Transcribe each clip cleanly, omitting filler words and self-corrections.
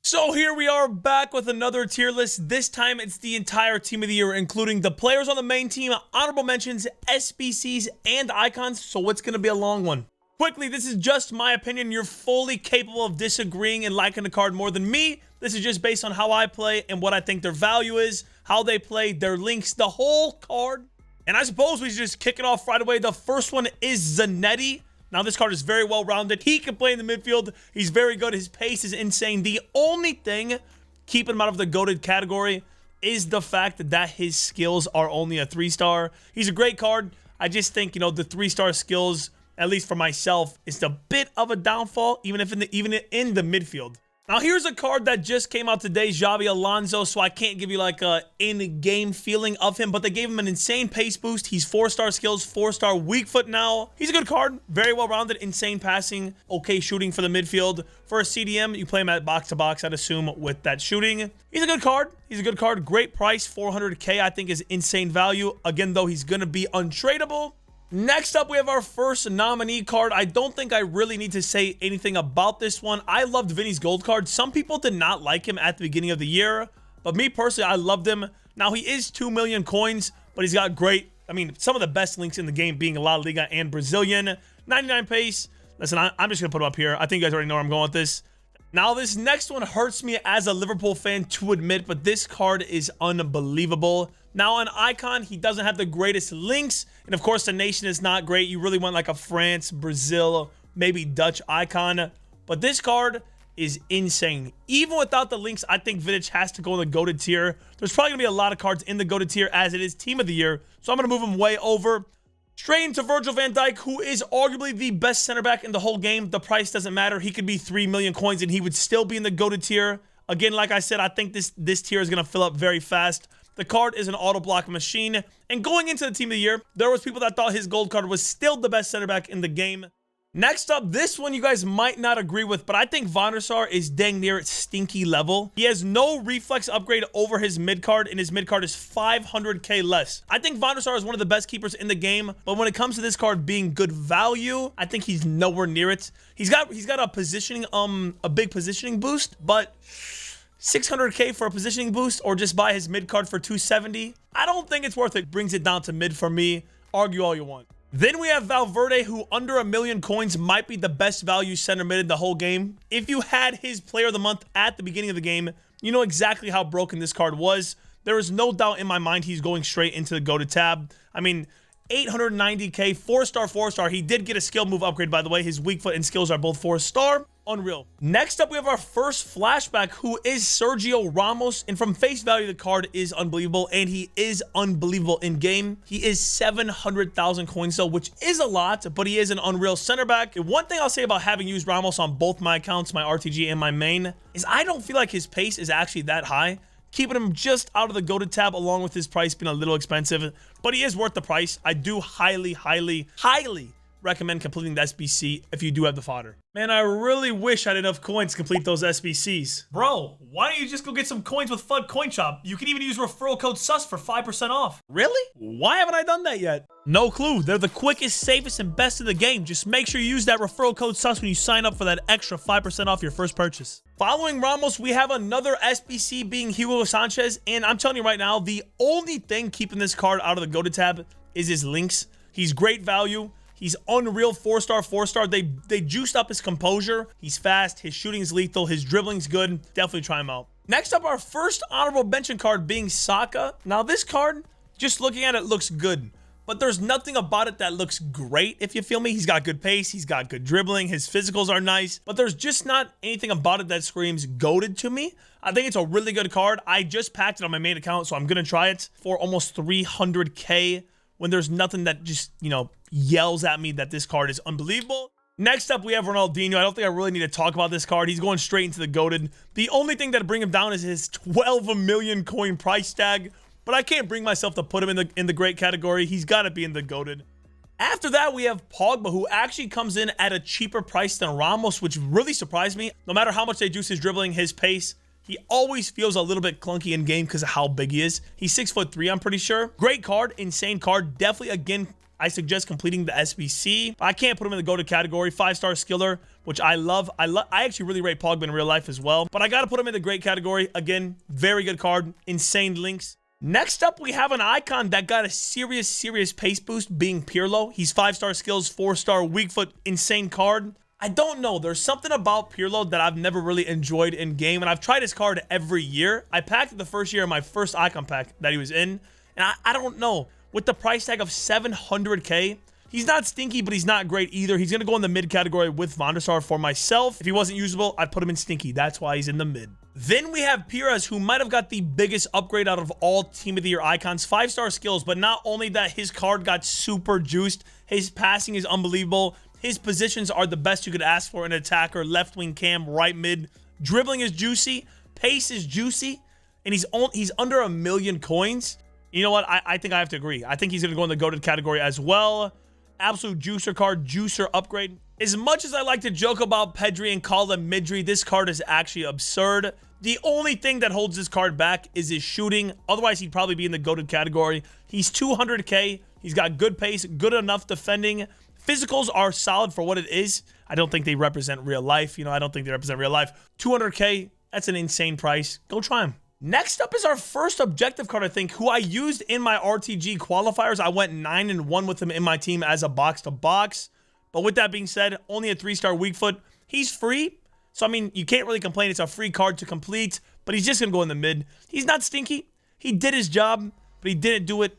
So here we are back with another tier list. This time it's the entire team of the year, including the players on the main team, honorable mentions, SBCs, and icons. So it's going to be a long one. Quickly, this is just my opinion. You're fully capable of disagreeing and liking the card more than me. This is just based on how I play and what I think their value is, how they play, their links, the whole card. And I suppose we should just kick it off right away. The first one is Zanetti. Now, this card is very well-rounded. He can play in the midfield. He's very good. His pace is insane. The only thing keeping him out of the GOATed category is the fact that his skills are only a 3-star. He's a great card. I just think, the 3-star skills, at least for myself, is a bit of a downfall, even in the midfield. Now, here's a card that just came out today, Xabi Alonso, so I can't give you like a in-game feeling of him, but they gave him an insane pace boost. He's 4-star skills, 4-star weak foot now. He's a good card, very well-rounded, insane passing, okay shooting for the midfield. For a CDM, you play him at box-to-box, I'd assume, with that shooting. He's a good card. He's a good card. Great price, 400K, I think is insane value. Again, though, he's going to be untradeable. Next up, we have our first nominee card. I don't think I really need to say anything about this one. I loved Vinny's gold card. Some people did not like him at the beginning of the year, but me personally, I loved him. Now, he is 2 million coins, but he's got some of the best links in the game being La Liga and Brazilian. 99 pace. Listen, I'm just going to put him up here. I think you guys already know where I'm going with this. Now, this next one hurts me as a Liverpool fan to admit, but this card is unbelievable. Now, an icon, he doesn't have the greatest links, and of course, the nation is not great. You really want like a France, Brazil, maybe Dutch icon, but this card is insane. Even without the links, I think Vidic has to go in the GOATed tier. There's probably going to be a lot of cards in the GOATed tier as it is team of the year, so I'm going to move him way over. Straight into Virgil van Dijk, who is arguably the best center back in the whole game. The price doesn't matter. He could be 3 million coins and he would still be in the GOATed tier. Again, like I said, I think this tier is going to fill up very fast. The card is an auto block machine. And going into the team of the year, there was people that thought his gold card was still the best center back in the game. Next up, this one you guys might not agree with, but I think Van der Sar is dang near stinky level. He has no reflex upgrade over his mid card, and his mid card is 500k less. I think Van der Sar is one of the best keepers in the game, but when it comes to this card being good value, I think he's nowhere near it. He's got a positioning, a big positioning boost, but 600k for a positioning boost, or just buy his mid card for 270. I don't think it's worth it. Brings it down to mid for me. Argue all you want. Then we have Valverde, who under 1 million coins might be the best value center mid in the whole game. If you had his player of the month at the beginning of the game, you know exactly how broken this card was. There is no doubt in my mind he's going straight into the GOATed tab. I mean, 890k, 4-star, 4-star. He did get a skill move upgrade, by the way. His weak foot and skills are both 4-star. Unreal. Next up, we have our first flashback, who is Sergio Ramos. And from face value, the card is unbelievable. And he is unbelievable in game. He is 700,000 coins, though, which is a lot, but he is an unreal center back. And one thing I'll say about having used Ramos on both my accounts, my RTG and my main, is I don't feel like his pace is actually that high, keeping him just out of the GOATed tab, along with his price being a little expensive. But he is worth the price. I do highly recommend completing the SBC if you do have the fodder. Man, I really wish I had enough coins to complete those SBCs. Bro, why don't you just go get some coins with FUD Coin Shop? You can even use referral code SUS for 5% off. Really? Why haven't I done that yet? No clue. They're the quickest, safest, and best in the game. Just make sure you use that referral code SUS when you sign up for that extra 5% off your first purchase. Following Ramos, we have another SBC being Hugo Sanchez. And I'm telling you right now, the only thing keeping this card out of the GOATed tab is his links. He's great value. He's unreal, 4-star, 4-star. They juiced up his composure. He's fast. His shooting is lethal. His dribbling's good. Definitely try him out. Next up, our first honorable mention card being Saka. Now, this card, just looking at it, looks good. But there's nothing about it that looks great, if you feel me. He's got good pace. He's got good dribbling. His physicals are nice. But there's just not anything about it that screams GOATed to me. I think it's a really good card. I just packed it on my main account, so I'm going to try it for almost 300k. When there's nothing that just, yells at me that this card is unbelievable. Next up, we have Ronaldinho. I don't think I really need to talk about this card. He's going straight into the GOATed. The only thing that'd bring him down is his 12 million coin price tag, but I can't bring myself to put him in the great category. He's got to be in the GOATed. After that, we have Pogba, who actually comes in at a cheaper price than Ramos, which really surprised me. No matter how much they juice his dribbling, his pace, he always feels a little bit clunky in game because of how big he is. He's 6'3", I'm pretty sure. Great card, insane card. Definitely, again, I suggest completing the SBC. I can't put him in the GOATed category. 5-star skiller, which I love. I actually really rate Pogba in real life as well. But I got to put him in the great category. Again, very good card. Insane links. Next up, we have an icon that got a serious pace boost, being Pirlo. He's 5-star skills, 4-star weak foot, insane card. I don't know. There's something about Pirlo that I've never really enjoyed in game, and I've tried his card every year. I packed it the first year in my first icon pack that he was in, and I don't know. With the price tag of 700K, he's not stinky, but he's not great either. He's going to go in the mid category with Van der Sar for myself. If he wasn't usable, I'd put him in stinky. That's why he's in the mid. Then we have Pires, who might have got the biggest upgrade out of all Team of the Year icons. 5-star skills, but not only that, his card got super juiced. His passing is unbelievable. His positions are the best you could ask for in an attacker. Left wing cam, right mid. Dribbling is juicy. Pace is juicy. And he's under 1 million coins. You know what? I think I have to agree. I think he's going to go in the GOATed category as well. Absolute juicer card, juicer upgrade. As much as I like to joke about Pedri and call him Midri, this card is actually absurd. The only thing that holds this card back is his shooting. Otherwise, he'd probably be in the GOATed category. He's 200K. He's got good pace, good enough defending. Physicals are solid for what it is. I don't think they represent real life. I don't think they represent real life. 200K, that's an insane price. Go try him. Next up is our first objective card, I think, who I used in my RTG qualifiers. I went 9-1 with him in my team as a box-to-box. But with that being said, only a 3-star weak foot. He's free. So, I mean, you can't really complain. It's a free card to complete. But he's just going to go in the mid. He's not stinky. He did his job. But he didn't do it,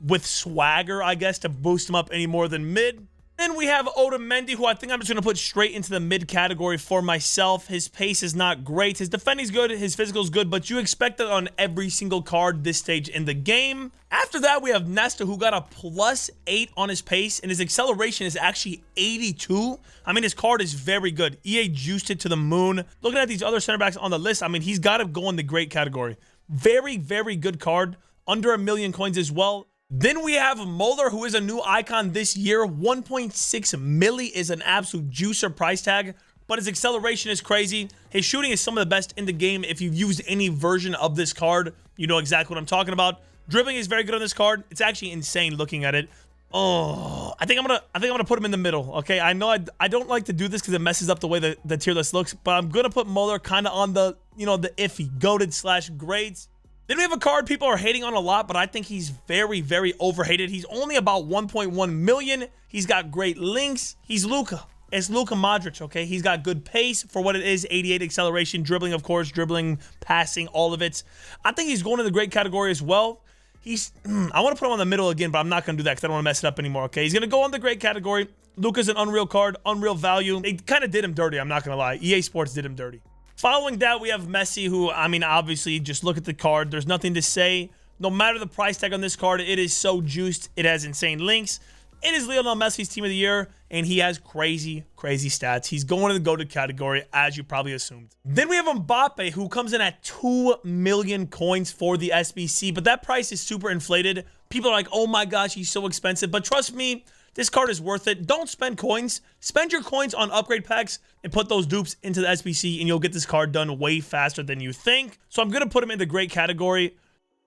with swagger, I guess, to boost him up any more than mid. Then we have Otamendi, who I think I'm just going to put straight into the mid category for myself. His pace is not great. His defending's good. His physical's good. But you expect that on every single card this stage in the game. After that, we have Nesta, who got a +8 on his pace. And his acceleration is actually 82. I mean, his card is very good. EA juiced it to the moon. Looking at these other center backs on the list, I mean, he's got to go in the great category. Very good card. Under 1 million coins as well. Then we have Muller, who is a new icon this year. 1.6 milli is an absolute juicer price tag, but his acceleration is crazy. His shooting is some of the best in the game. If you've used any version of this card, you know exactly what I'm talking about. Dribbling is very good on this card. It's actually insane looking at it. Oh, I think I'm gonna put him in the middle. Okay, I know I don't like to do this because it messes up the way the tier list looks, but I'm gonna put Muller kind of on the the iffy GOATed/grades. Then we have a card people are hating on a lot, but I think he's very overhated. He's only about 1.1 million. He's got great links. He's Luka. It's Luka Modric, okay? He's got good pace for what it is. 88 acceleration, dribbling, of course, dribbling, passing, all of it. I think he's going to the great category as well. I want to put him on the middle again, but I'm not going to do that because I don't want to mess it up anymore, okay? He's going to go on the great category. Luka's an unreal card, unreal value. They kind of did him dirty, I'm not going to lie. EA Sports did him dirty. Following that, we have Messi, who, I mean, obviously, just look at the card. There's nothing to say. No matter the price tag on this card, it is so juiced. It has insane links. It is Lionel Messi's team of the year, and he has crazy stats. He's going to the GOATed category, as you probably assumed. Then we have Mbappe, who comes in at 2 million coins for the SBC, but that price is super inflated. People are like, oh my gosh, he's so expensive. But trust me, this card is worth it. Don't spend coins. Spend your coins on upgrade packs and put those dupes into the SBC, and you'll get this card done way faster than you think. So I'm going to put him in the great category.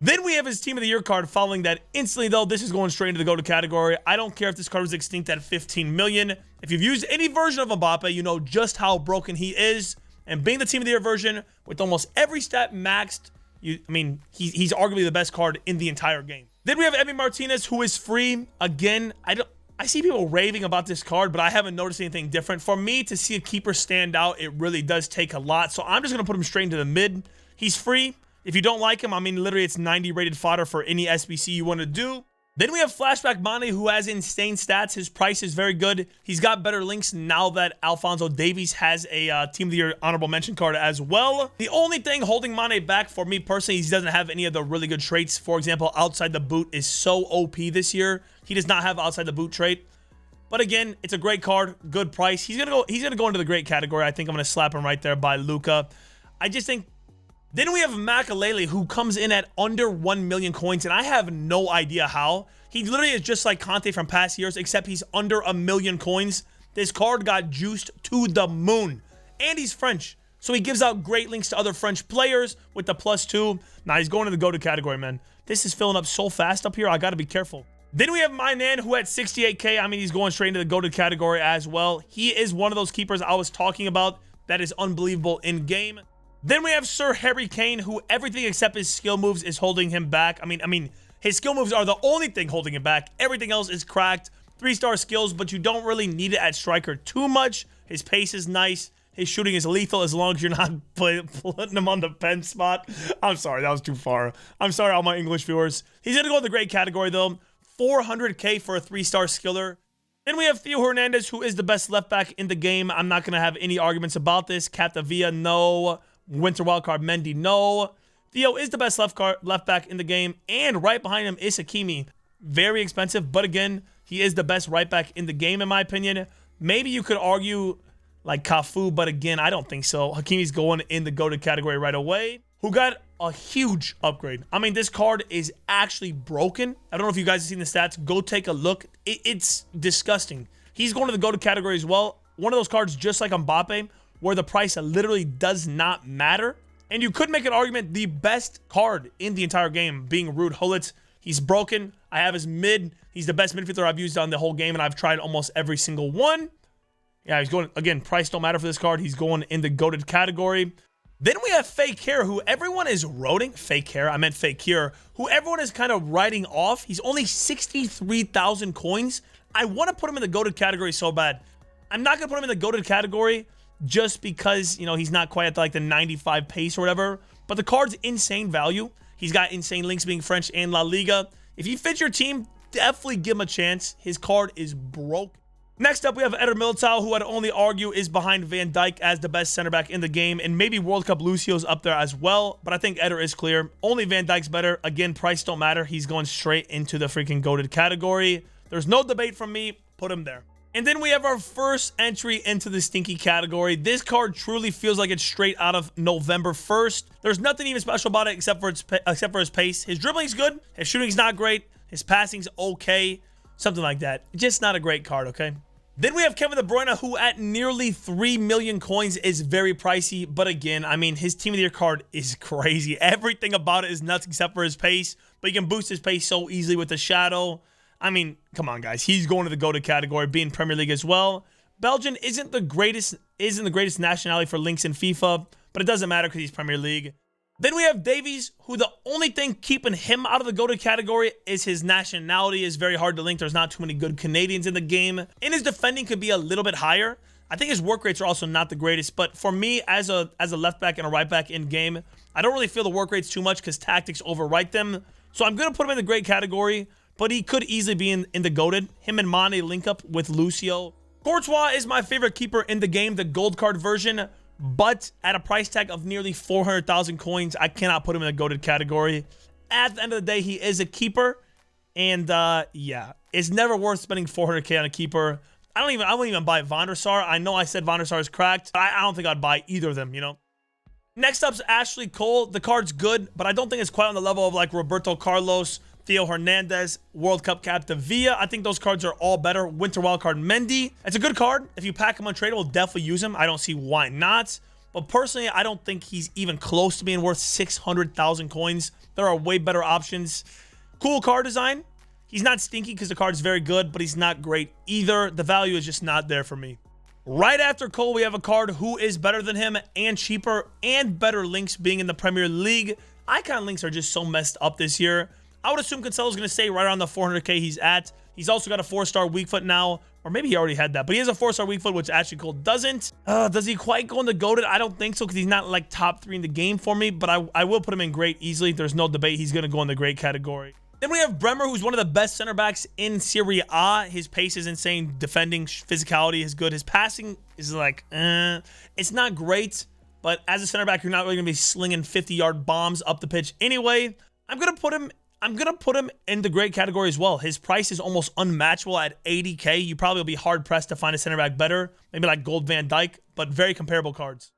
Then we have his Team of the Year card. Following that instantly, though, this is going straight into the GOATed category. I don't care if this card was extinct at 15 million. If you've used any version of Mbappe, you know just how broken he is. And being the Team of the Year version with almost every stat maxed, he's arguably the best card in the entire game. Then we have Emi Martinez, who is free. Again, I see people raving about this card, but I haven't noticed anything different. For me to see a keeper stand out, it really does take a lot. So I'm just going to put him straight into the mid. He's free. If you don't like him, I mean, literally it's 90 rated fodder for any SBC you want to do. Then we have Flashback Mane, who has insane stats. His price is very good. He's got better links now that Alphonso Davies has a Team of the Year honorable mention card as well. The only thing holding Mane back for me personally is he doesn't have any of the really good traits. For example, outside the boot is so OP this year. He does not have outside the boot trait. But again, it's a great card, good price. He's gonna go into the great category. I think I'm gonna slap him right there by Luka. I just think. Then we have Makalele, who comes in at under 1 million coins, and I have no idea how. He literally is just like Conte from past years, except he's under 1 million coins. This card got juiced to the moon, and he's French, so he gives out great links to other French players with the +2. Now he's going to the GOATed category, man. This is filling up so fast up here. I got to be careful. Then we have my man who at 68K, I mean, he's going straight into the GOATed category as well. He is one of those keepers I was talking about that is unbelievable in game. Then we have Sir Harry Kane, who everything except his skill moves is holding him back. I mean, his skill moves are the only thing holding him back. Everything else is cracked. 3-star skills, but you don't really need it at striker too much. His pace is nice. His shooting is lethal as long as you're not putting him on the pen spot. I'm sorry, that was too far. I'm sorry, all my English viewers. He's going to go in the great category, though. 400K for a 3-star skiller. Then we have Theo Hernandez, who is the best left back in the game. I'm not going to have any arguments about this. Capdevila, no. Winter Wildcard Mendy, no. Theo is the best left back in the game. And right behind him is Hakimi. Very expensive, but again, he is the best right back in the game, in my opinion. Maybe you could argue like Cafu, but again, I don't think so. Hakimi's going in the GOATed category right away. Who got a huge upgrade. I mean, this card is actually broken. I don't know if you guys have seen the stats. Go take a look. It's disgusting. He's going to the GOATed category as well. One of those cards just like Mbappe, where the price literally does not matter. And you could make an argument the best card in the entire game being Ruud Gullit. He's broken. I have his mid. He's the best midfielder I've used on the whole game, and I've tried almost every single one. Yeah, he's going, again, price don't matter for this card. He's going in the GOATed category. Then we have Fake Hair, who everyone is roading. Fake Hair, I meant Fake Hair, who everyone is kind of writing off. He's only 63,000 coins. I want to put him in the GOATed category so bad. I'm not going to put him in the GOATed category just because, you know, he's not quite at like the 95 pace or whatever. But the card's insane value. He's got insane links being French and La Liga. If he fits your team, definitely give him a chance. His card is broke. Next up, we have Eder Militao, who I'd only argue is behind Van Dijk as the best center back in the game. And maybe World Cup Lucio's up there as well. But I think Eder is clear. Only Van Dijk's better. Again, price don't matter. He's going straight into the freaking GOATed category. There's no debate from me. Put him there. And then we have our first entry into the stinky category. This card truly feels like it's straight out of November 1st. There's nothing even special about it except for his pace. His dribbling's good. His shooting's not great. His passing's okay. Something like that. Just not a great card, okay? Then we have Kevin De Bruyne, who at nearly 3 million coins is very pricey. But again, I mean, his Team of the Year card is crazy. Everything about it is nuts except for his pace. But you can boost his pace so easily with the shadow. I mean, come on, guys. He's going to the GOATed category, being Premier League as well. Belgian isn't the greatest nationality for links in FIFA, but it doesn't matter because he's Premier League. Then we have Davies, who the only thing keeping him out of the GOATed category is his nationality. Is very hard to link. There's not too many good Canadians in the game. And his defending could be a little bit higher. I think his work rates are also not the greatest, but for me, as a left back and a right back in game, I don't really feel the work rates too much because tactics overwrite them. So I'm going to put him in the great category. But he could easily be in the GOATed. Him and Mane link up with Lucio. Courtois is my favorite keeper in the game, the gold card version. But at a price tag of nearly 400,000 coins, I cannot put him in the GOATed category. At the end of the day, he is a keeper. And yeah, it's never worth spending 400K on a keeper. I wouldn't even buy Van der Sar. I know I said Van der Sar is cracked. But I don't think I'd buy either of them, you know. Next up's Ashley Cole. The card's good, but I don't think it's quite on the level of like Roberto Carlos, Theo Hernandez, World Cup Capdevila. I think those cards are all better. Winter Wildcard Mendy. It's a good card. If you pack him untradeable, definitely use him. I don't see why not. But personally, I don't think he's even close to being worth 600,000 coins. There are way better options. Cool card design. He's not stinky because the card's very good, but he's not great either. The value is just not there for me. Right after Cole, we have a card who is better than him and cheaper and better links being in the Premier League. Icon links are just so messed up this year. I would assume Cancelo's going to stay right around the 400K he's at. He's also got a 4-star weak foot now. Or maybe he already had that. But he has a 4-star weak foot, which Ashley Cole doesn't. Does he quite go in the GOATed? I don't think so because he's not like top 3 in the game for me. But I will put him in great easily. There's no debate. He's going to go in the great category. Then we have Bremer, who's one of the best center backs in Serie A. His pace is insane. Defending, physicality is good. His passing is like, it's not great. But as a center back, you're not really going to be slinging 50-yard bombs up the pitch anyway. I'm going to put him in the great category as well. His price is almost unmatchable at 80K. You probably will be hard-pressed to find a center back better. Maybe like Gold Van Dijk, but very comparable cards.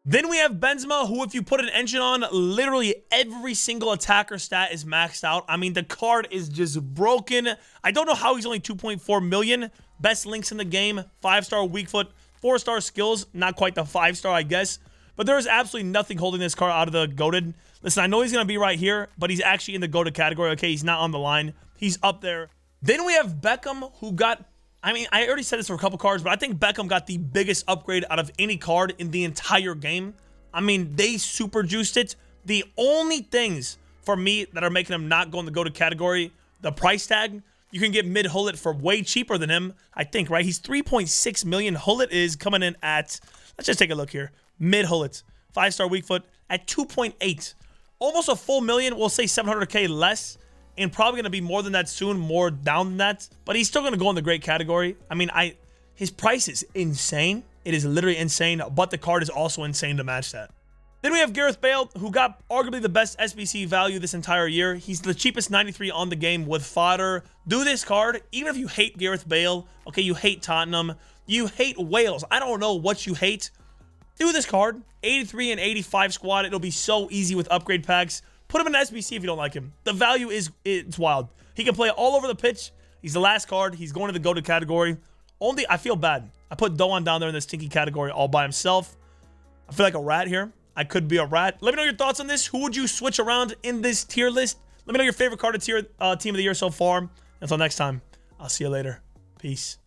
Then we have Benzema, who if you put an engine on, literally every single attacker stat is maxed out. I mean, the card is just broken. I don't know how he's only 2.4 million. Best links in the game. 5-star weak foot. 4-star skills. Not quite the 5-star, I guess. But there is absolutely nothing holding this card out of the GOATed. Listen, I know he's going to be right here, but he's actually in the GOATed category. Okay, he's not on the line. He's up there. Then we have Beckham, who got, I mean, I already said this for a couple cards, but I think Beckham got the biggest upgrade out of any card in the entire game. I mean, they super juiced it. The only things for me that are making him not go in the GOATed category, the price tag. You can get mid Hullet for way cheaper than him, I think, right? He's 3.6 million. Hullet is coming in at, let's just take a look here. Mid Hullet, 5-star weak foot at 2.8. Almost a full million. We'll say 700K less. And probably going to be more than that soon, more down than that. But he's still going to go in the great category. I mean, his price is insane. It is literally insane. But the card is also insane to match that. Then we have Gareth Bale, who got arguably the best SBC value this entire year. He's the cheapest 93 on the game with fodder. Do this card, even if you hate Gareth Bale, okay, you hate Tottenham, you hate Wales. I don't know what you hate. Do this card, 83 and 85 squad. It'll be so easy with upgrade packs. Put him in SBC if you don't like him. The value it's wild. He can play all over the pitch. He's the last card. He's going to the GOATed category. Only, I feel bad. I put Doan down there in the stinky category all by himself. I feel like a rat here. I could be a rat. Let me know your thoughts on this. Who would you switch around in this tier list? Let me know your favorite card of team of the year so far. Until next time, I'll see you later. Peace.